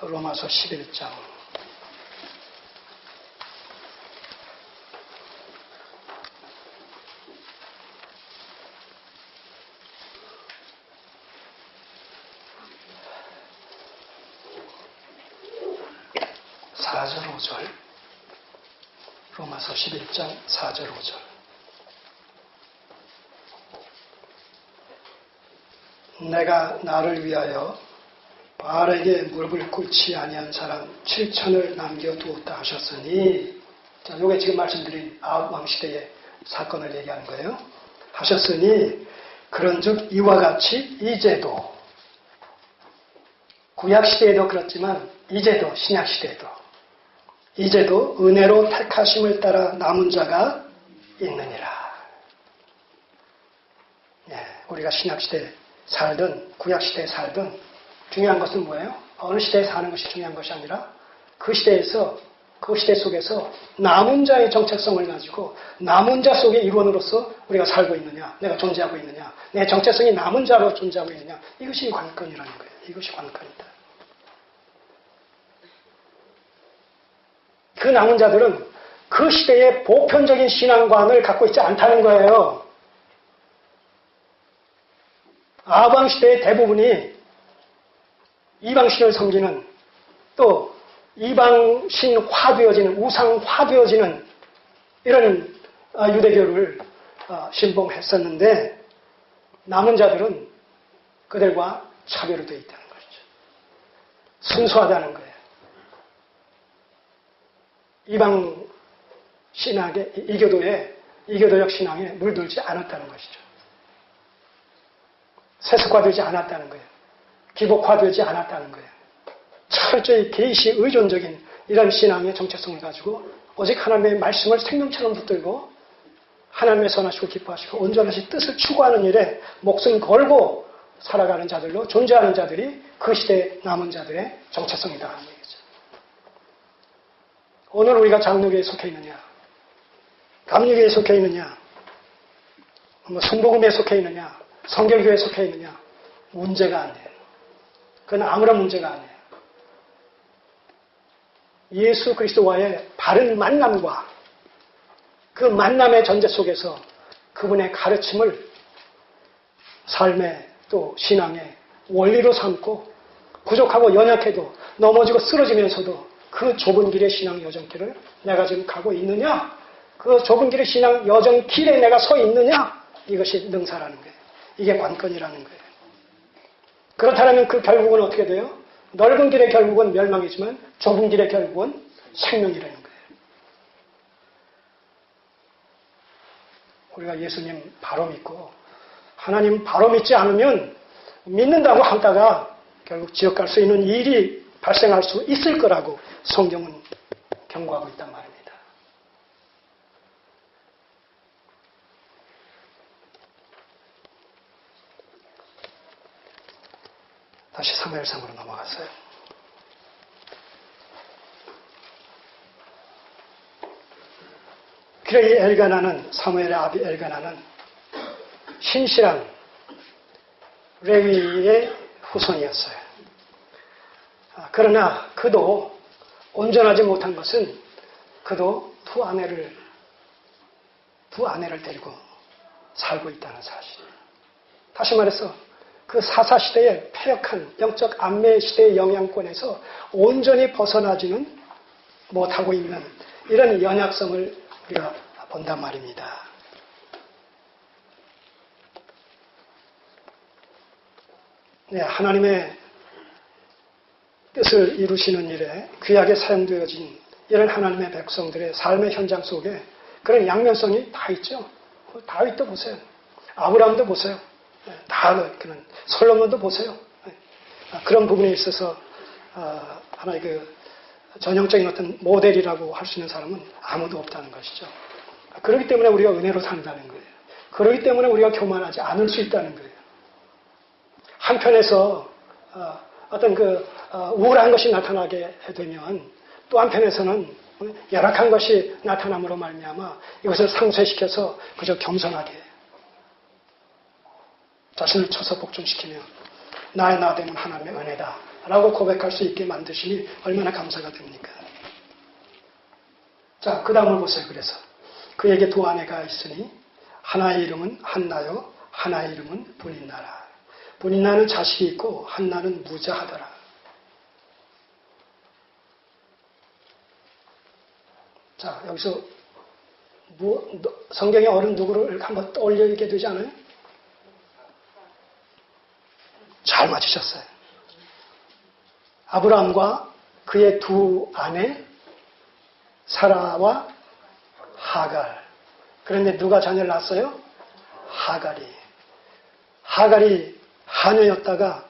로마서 11장. 로마서 11장 4절 5절. 내가 나를 위하여 바알에게 무릎을 꿇지 아니한 사람 7천을 남겨두었다 하셨으니, 자, 요게 지금 말씀드린 아합 왕시대의 사건을 얘기하는 거예요. 하셨으니 그런즉 이와 같이 이제도 구약시대에도 그렇지만 이제도 신약시대에도 이제도 은혜로 택하심을 따라 남은 자가 있느니라. 우리가 신약시대에 살든 구약시대에 살든 중요한 것은 뭐예요? 어느 시대에 사는 것이 중요한 것이 아니라 그 시대 속에서 남은 자의 정체성을 가지고 남은 자 속의 일원으로서 우리가 살고 있느냐, 내가 존재하고 있느냐, 내 정체성이 남은 자로 존재하고 있느냐, 이것이 관건이라는 거예요. 이것이 관건이다. 그 남은 자들은 그 시대의 보편적인 신앙관을 갖고 있지 않다는 거예요. 아방 시대의 대부분이 이방신을 섬기는 또 이방신화되어지는 우상화되어지는 이런 유대교를 신봉했었는데 남은 자들은 그들과 차별이 되어 있다는 것이죠. 순수하다는 거예요. 이방 신학의 이교도적 신앙에 물들지 않았다는 것이죠. 세속화되지 않았다는 거예요. 기복화되지 않았다는 거예요. 철저히 계시 의존적인 이런 신앙의 정체성을 가지고 오직 하나님의 말씀을 생명처럼 붙들고 하나님의 선하시고 기뻐하시고 온전하신 뜻을 추구하는 일에 목숨 걸고 살아가는 자들로 존재하는 자들이 그 시대의 남은 자들의 정체성이다 하는 얘기죠. 오늘 우리가 장로교에 속해 있느냐, 감리교에 속해 있느냐, 순복음에 속해 있느냐, 성결교에 속해 있느냐, 문제가 아니에요. 그건 아무런 문제가 아니에요. 예수 그리스도와의 바른 만남과 그 만남의 전제 속에서 그분의 가르침을 삶의 또 신앙의 원리로 삼고 부족하고 연약해도 넘어지고 쓰러지면서도 그 좁은 길의 신앙 여정길을 내가 지금 가고 있느냐? 그 좁은 길의 신앙 여정길에 내가 서 있느냐? 이것이 능사라는 거예요. 이게 관건이라는 거예요. 그렇다면 그 결국은 어떻게 돼요? 넓은 길의 결국은 멸망이지만 좁은 길의 결국은 생명이라는 거예요. 우리가 예수님 바로 믿고 하나님 바로 믿지 않으면 믿는다고 하다가 결국 지옥 갈 수 있는 일이 발생할 수 있을 거라고 성경은 경고하고 있단 말입니다. 다시 사무엘상으로 넘어갔어요. 그래 이 엘가나는 사무엘의 아비 엘가나는 신실한 레위의 후손이었어요. 그러나 그도 온전하지 못한 것은 그도 두 아내를 데리고 살고 있다는 사실이에요. 다시 말해서 그 사사시대의 폐역한 영적 안매 시대의 영향권에서 온전히 벗어나지는 못하고 있는 이런 연약성을 우리가 본단 말입니다. 네, 하나님의 뜻을 이루시는 일에 귀하게 사용되어진 이런 하나님의 백성들의 삶의 현장 속에 그런 양면성이 다 있죠. 다윗도 보세요. 아브라함도 보세요. 다 그런 솔로몬도 보세요. 그런 부분에 있어서 하나의 그 전형적인 어떤 모델이라고 할 수 있는 사람은 아무도 없다는 것이죠. 그렇기 때문에 우리가 은혜로 산다는 거예요. 그렇기 때문에 우리가 교만하지 않을 수 있다는 거예요. 한편에서 어떤 그 우울한 것이 나타나게 되면 또 한편에서는 열악한 것이 나타남으로 말미암아 이것을 상쇄시켜서 그저 겸손하게 자신을 쳐서 복종시키며 나의 나됨은 하나님의 은혜다 라고 고백할 수 있게 만드시니 얼마나 감사가 됩니까? 자, 그 다음을 보세요. 그래서 그에게 두 아내가 있으니 하나의 이름은 한나요 하나의 이름은 분인나라. 분인나는 자식이 있고 한나는 무자하더라. 자, 여기서 성경의 어른 누구를 한번 떠올리게 되지 않아요? 잘 맞추셨어요. 아브라함과 그의 두 아내 사라와 하갈. 그런데 누가 자녀를 낳았어요? 하갈이. 하갈이 하녀였다가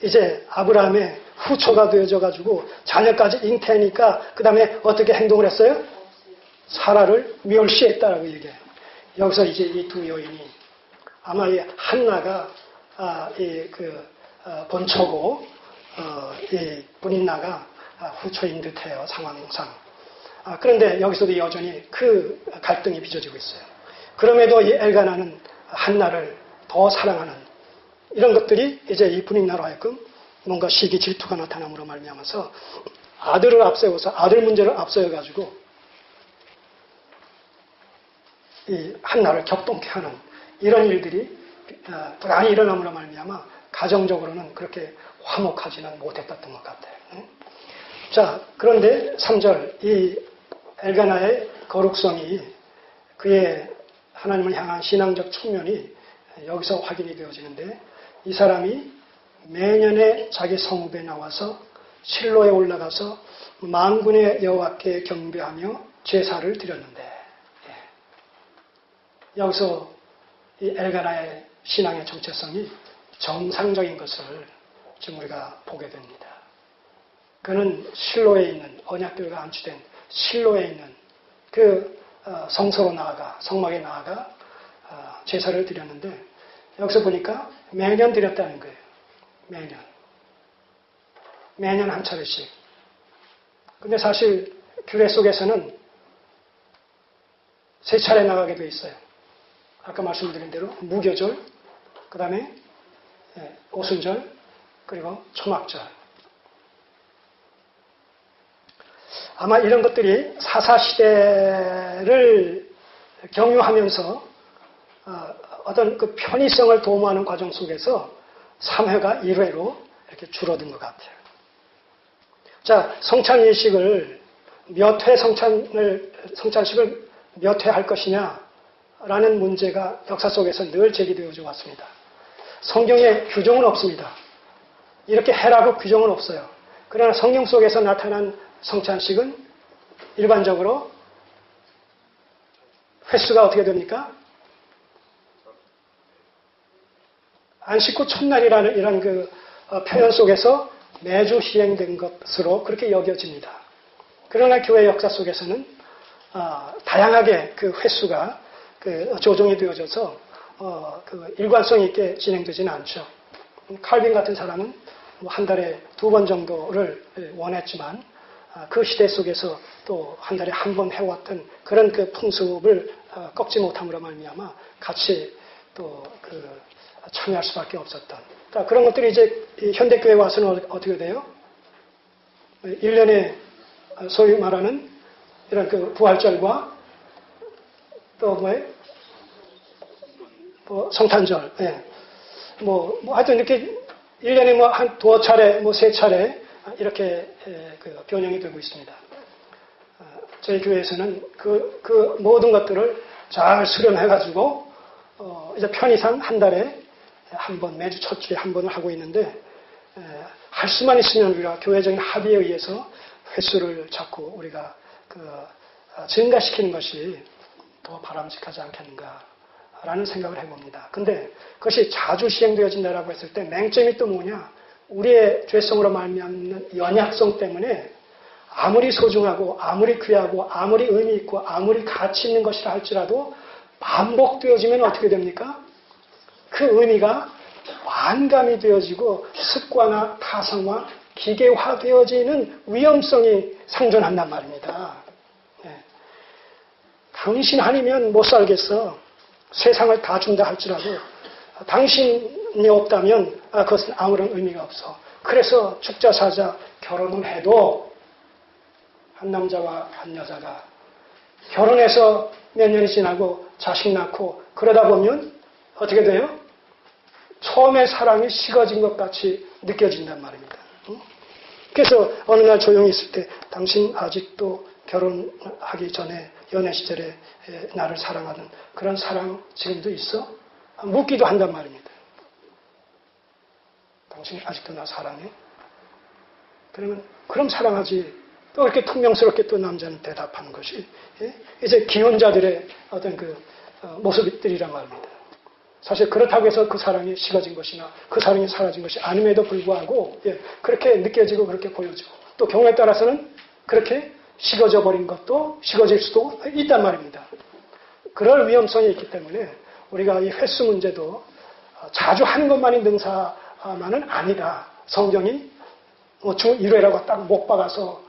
이제 아브라함의 후처가 되어져 가지고 자녀까지 잉태하니까 그 다음에 어떻게 행동을 했어요? 사라를 멸시했다라고 얘기해요. 여기서 이제 이 두 여인이 아마 이 한나가 본처고 이 분인나가 후처인 듯해요, 상황상. 그런데 여기서도 여전히 그 갈등이 빚어지고 있어요. 그럼에도 이 엘가나는 한나를 더 사랑하는 이런 것들이 이제 이 분인나로 하여금 뭔가 시기 질투가 나타남으로 말미암아서 아들을 앞세워서 아들 문제를 앞세워 가지고 이 한나를 격동케 하는 이런 일들이 많이 일어남으로 말미암아 가정적으로는 그렇게 화목하지는 못했던 것 같아요. 자, 그런데 3절 이 엘가나의 거룩성이 그의 하나님을 향한 신앙적 측면이 여기서 확인이 되어지는데 이 사람이 매년에 자기 성읍에 나와서 실로에 올라가서 만군의 여호와께 경배하며 제사를 드렸는데 여기서 이 엘가나의 신앙의 정체성이 정상적인 것을 지금 우리가 보게 됩니다. 그는 실로에 있는 언약궤가 안치된 실로에 있는 그 성소로 나아가 성막에 나아가 제사를 드렸는데 여기서 보니까 매년 드렸다는 거예요. 매년 한 차례씩. 근데 사실 규례 속에서는 3차례 나가게 돼 있어요. 아까 말씀드린 대로 무교절, 그 다음에 오순절, 그리고 초막절. 아마 이런 것들이 사사시대를 경유하면서 어떤 그 편의성을 도모하는 과정 속에서 3회가 1회로 이렇게 줄어든 것 같아요. 자, 성찬 예식을 몇 회 성찬식을 몇 회 할 것이냐라는 문제가 역사 속에서 늘 제기되어져 왔습니다. 성경에 규정은 없습니다. 이렇게 해라고 규정은 없어요. 그러나 성경 속에서 나타난 성찬식은 일반적으로 횟수가 어떻게 됩니까? 안식 후 첫날이라는 이런 그 표현 속에서 매주 시행된 것으로 그렇게 여겨집니다. 그러나 교회 역사 속에서는 다양하게 그 횟수가 조정이 되어져서 그 일관성 있게 진행되지는 않죠. 칼빈 같은 사람은 한 달에 2번 정도를 원했지만 그 시대 속에서 또 한 달에 한 번 해왔던 그런 그 풍습을 꺾지 못함으로 말미암아 같이 또 참여할 수밖에 없었던. 그러니까 그런 것들이 이제 현대교회 와서는 어떻게 돼요? 1년에 소위 말하는 이런 그 부활절과 또 성탄절, 하여튼 이렇게 1년에 한 2차례, 3차례 이렇게 변형이 되고 있습니다. 저희 교회에서는 그 모든 것들을 잘 수렴해가지고 이제 편의상 한 달에 한 번, 매주 첫 주에 한 번을 하고 있는데 할 수만 있으면 우리가 교회적인 합의에 의해서 횟수를 자꾸 우리가 증가시키는 것이 더 바람직하지 않겠는가라는 생각을 해봅니다. 근데 그것이 자주 시행되어진다라고 했을 때 맹점이 또 뭐냐? 우리의 죄성으로 말미암는 연약성 때문에 아무리 소중하고 아무리 귀하고 아무리 의미 있고 아무리 가치 있는 것이라 할지라도 반복되어지면 어떻게 됩니까? 그 의미가 완감이 되어지고 습관화, 타성화, 기계화되어지는 위험성이 상존한단 말입니다. 당신 아니면 못 살겠어. 세상을 다 준다 할지라도 당신이 없다면 그것은 아무런 의미가 없어. 그래서 죽자 사자 결혼을 해도 한 남자와 한 여자가 결혼해서 몇 년이 지나고 자식 낳고 그러다 보면 어떻게 돼요? 처음에 사랑이 식어진 것 같이 느껴진단 말입니다. 그래서 어느 날 조용히 있을 때 당신 아직도 결혼하기 전에 연애 시절에 나를 사랑하는 그런 사랑 지금도 있어? 묻기도 한단 말입니다. 당신 아직도 나 사랑해? 그러면 그럼 사랑하지. 또 이렇게 퉁명스럽게 또 남자는 대답하는 것이 이제 기혼자들의 어떤 모습들이란 말입니다. 사실 그렇다고 해서 그 사랑이 식어진 것이나 그 사랑이 사라진 것이 아님에도 불구하고 그렇게 느껴지고 그렇게 보여지고 또 경우에 따라서는 그렇게 식어져 버린 것도 식어질 수도 있단 말입니다. 그럴 위험성이 있기 때문에 우리가 이 횟수 문제도 자주 하는 것만이 능사만은 아니다. 성경이 주 1회라고 딱 못 박아서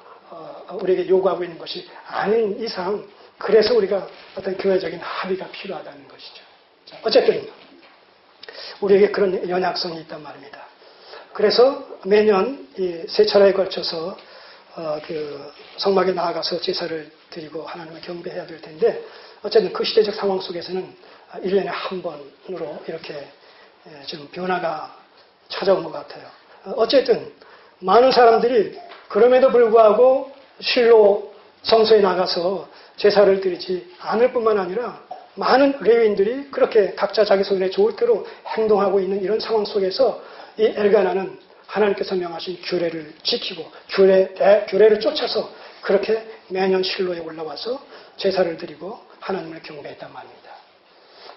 우리에게 요구하고 있는 것이 아닌 이상 그래서 우리가 어떤 교회적인 합의가 필요하다는 것이죠. 자, 어쨌든 우리에게 그런 연약성이 있단 말입니다. 그래서 매년 이 세 차례에 걸쳐서 그 성막에 나아가서 제사를 드리고 하나님을 경배해야 될 텐데 어쨌든 그 시대적 상황 속에서는 1년에 한 번으로 이렇게 지금 변화가 찾아온 것 같아요. 어쨌든 많은 사람들이 그럼에도 불구하고 실로 성소에 나가서 제사를 드리지 않을 뿐만 아니라 많은 레위인들이 그렇게 각자 자기 손에 좋을 대로 행동하고 있는 이런 상황 속에서 이 엘가나는 하나님께서 명하신 규례를 지키고 규례를 쫓아서 그렇게 매년 실로에 올라와서 제사를 드리고 하나님을 경배했단 말입니다.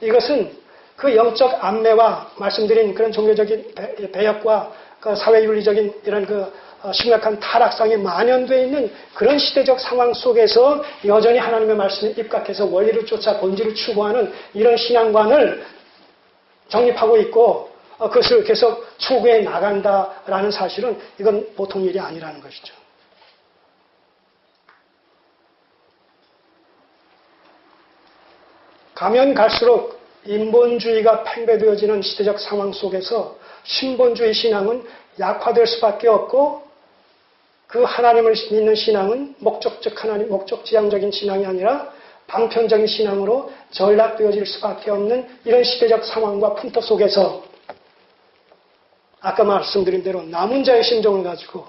이것은 그 영적 안매와 말씀드린 그런 종교적인 배역과 그 사회윤리적인 이런 그 심각한 타락상이 만연되어 있는 그런 시대적 상황 속에서 여전히 하나님의 말씀에 입각해서 원리를 쫓아 본질을 추구하는 이런 신앙관을 정립하고 있고 그것을 계속 추구해 나간다라는 사실은 이건 보통 일이 아니라는 것이죠. 가면 갈수록 인본주의가 팽배되어지는 시대적 상황 속에서 신본주의 신앙은 약화될 수밖에 없고 그 하나님을 믿는 신앙은 목적지향적인 신앙이 아니라 방편적인 신앙으로 전락되어질 수밖에 없는 이런 시대적 상황과 풍토 속에서 아까 말씀드린 대로 남은 자의 심정을 가지고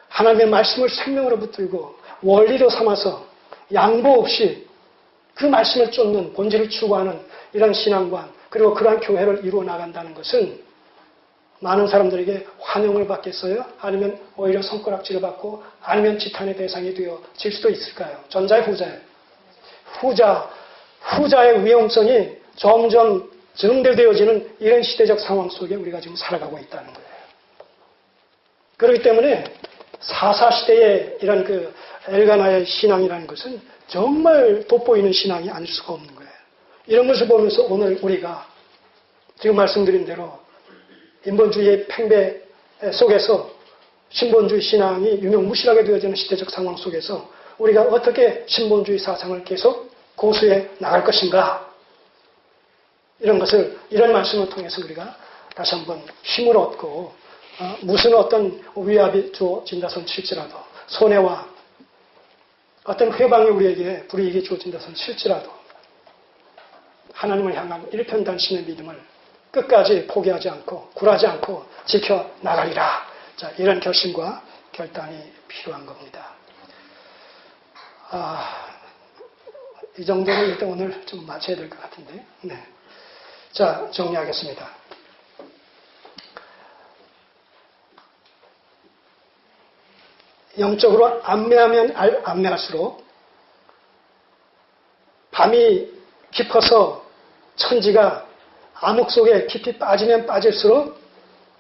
하나님의 말씀을 생명으로 붙들고 원리로 삼아서 양보 없이 그 말씀을 쫓는 본질을 추구하는 이런 신앙관 그리고 그러한 교회를 이루어 나간다는 것은 많은 사람들에게 환영을 받겠어요? 아니면 오히려 손가락질을 받고 아니면 지탄의 대상이 되어질 수도 있을까요? 전자의 후자예요. 후자의 위험성이 점점 증대되어지는 이런 시대적 상황 속에 우리가 지금 살아가고 있다는 거예요. 그렇기 때문에 사사시대의 이런 그 엘가나의 신앙이라는 것은 정말 돋보이는 신앙이 아닐 수가 없는 거예요. 이런 것을 보면서 오늘 우리가 지금 말씀드린 대로 인본주의의 팽배 속에서 신본주의 신앙이 유명무실하게 되어지는 시대적 상황 속에서 우리가 어떻게 신본주의 사상을 계속 고수해 나갈 것인가 이런 말씀을 통해서 우리가 다시 한번 힘을 얻고 무슨 어떤 위압이 주어진다손 칠지라도 손해와 어떤 회방이 우리에게 불이익이 주어진다손 칠지라도 하나님을 향한 일편단심의 믿음을 끝까지 포기하지 않고 굴하지 않고 지켜나가리라. 자, 이런 결심과 결단이 필요한 겁니다. 이 정도로 일단 오늘 좀 마쳐야 될 것 같은데. 네. 자, 정리하겠습니다. 영적으로 안매하면 안매할수록 밤이 깊어서 천지가 암흑 속에 깊이 빠지면 빠질수록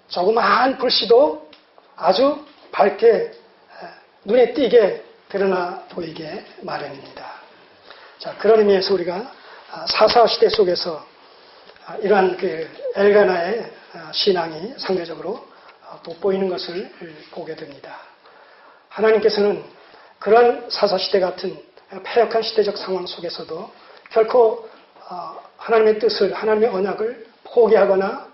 조그마한 불씨도 아주 밝게 눈에 띄게 드러나 보이게 마련입니다. 자, 그런 의미에서 우리가 사사시대 속에서 이러한 그 엘가나의 신앙이 상대적으로 돋보이는 것을 보게 됩니다. 하나님께서는 그런 사사시대 같은 패역한 시대적 상황 속에서도 결코 하나님의 뜻을, 하나님의 언약을 포기하거나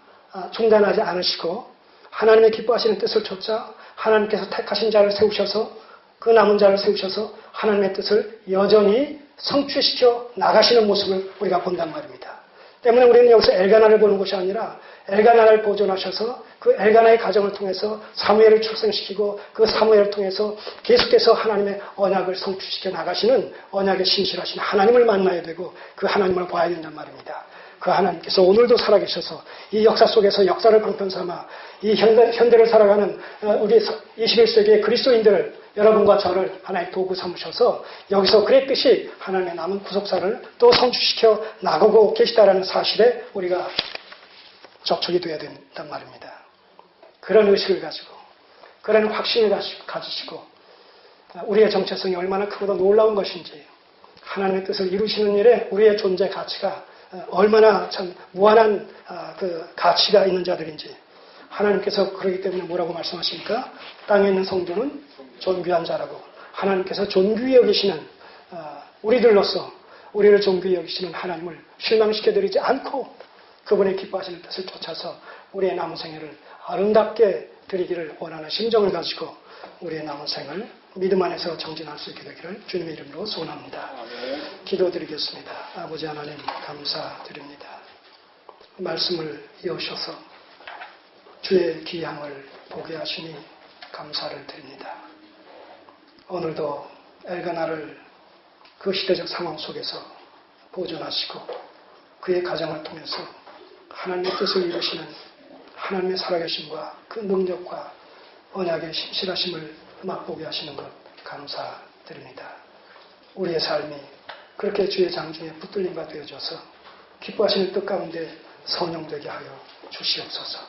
중단하지 않으시고 하나님의 기뻐하시는 뜻을 쫓아 하나님께서 택하신 자를 세우셔서 그 남은 자를 세우셔서 하나님의 뜻을 여전히 성취시켜 나가시는 모습을 우리가 본단 말입니다. 때문에 우리는 여기서 엘가나를 보는 것이 아니라 엘가나를 보존하셔서 그 엘가나의 가정을 통해서 사무엘을 출생시키고 그 사무엘을 통해서 계속해서 하나님의 언약을 성취시켜 나가시는 언약에 신실하신 하나님을 만나야 되고 그 하나님을 봐야 된단 말입니다. 그 하나님께서 오늘도 살아계셔서 이 역사 속에서 역사를 방편삼아 이 현대를 살아가는 우리 21세기의 그리스도인들을 여러분과 저를 하나의 도구 삼으셔서 여기서 그랬듯이 하나님의 남은 구속사를 또 성취시켜 나가고 계시다라는 사실에 우리가 접촉이 되어야 된단 말입니다. 그런 의식을 가지고, 그런 확신을 가지시고, 우리의 정체성이 얼마나 크고도 놀라운 것인지, 하나님의 뜻을 이루시는 일에 우리의 존재 가치가 얼마나 참 무한한 그 가치가 있는 자들인지, 하나님께서 그러기 때문에 뭐라고 말씀하십니까? 땅에 있는 성도는 존귀한 자라고, 하나님께서 존귀히 여기시는 우리들로서 우리를 존귀히 여기시는 하나님을 실망시켜드리지 않고 그분의 기뻐하시는 뜻을 쫓아서 우리의 남은 생애를 아름답게 드리기를 원하는 심정을 가지고 우리의 남은 생을 믿음 안에서 정진할 수 있게 되기를 주님의 이름으로 소원합니다. 기도드리겠습니다. 아버지 하나님 감사드립니다. 말씀을 이어셔서 주의 귀향을 보게 하시니 감사를 드립니다. 오늘도 엘가나를 그 시대적 상황 속에서 보존하시고 그의 가정을 통해서 하나님의 뜻을 이루시는 하나님의 살아계심과 그 능력과 언약의 신실하심을 맛보게 하시는 것 감사드립니다. 우리의 삶이 그렇게 주의 장중에 붙들림과 되어져서 기뻐하시는 뜻 가운데 선용되게 하여 주시옵소서.